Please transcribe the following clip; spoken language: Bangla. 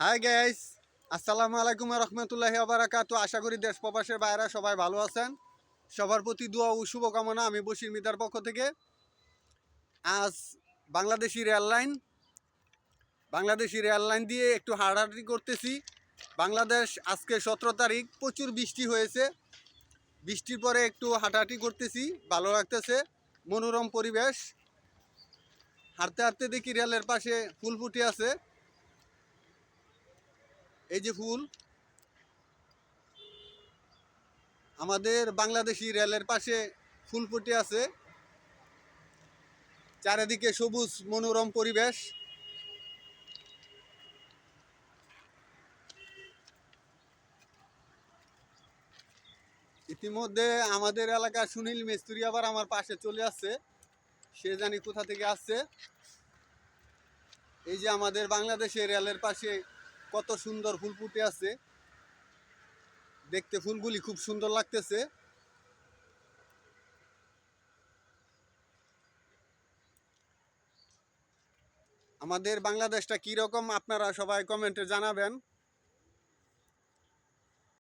হাই গাইস, আসসালামু আলাইকুম রহমতুল্লাহি বারাকাতু। আশা করি দেশ প্রবাসের বাইরে সবাই ভালো আছেন। সবার প্রতি দোয়া ও শুভকামনা। আমি বশির মিতার পক্ষ থেকে আজ বাংলাদেশি রেললাইন দিয়ে একটু হাঁটাহাঁটি করতেছি। বাংলাদেশ আজকে 17 তারিখ, প্রচুর বৃষ্টি হয়েছে। বৃষ্টির পরে একটু হাঁটাহাঁটি করতেছি, ভালো লাগতেছে, মনোরম পরিবেশ। হাঁটতে হাঁটতে দেখি রেলের পাশে ফুল ফুটে আছে। এই যে ফুল, আমাদের বাংলাদেশি রেলের পাশে ফুল ফুটে আছে। চারিদিকে সবুজ মনোরম পরিবেশ। ইতিমধ্যে আমাদের এলাকার সুনীল মিস্ত্রি আবার আমার পাশে চলে আসছে। সে জানি কোথা থেকে আসছে। এই যে আমাদের বাংলাদেশের রেলের পাশে কত সুন্দর ফুল ফুটে আছে। দেখতে ফুলগুলি খুব সুন্দর লাগতেছে। আমাদের বাংলাদেশটা কীরকম আপনারা সবাই কমেন্টে জানাবেন।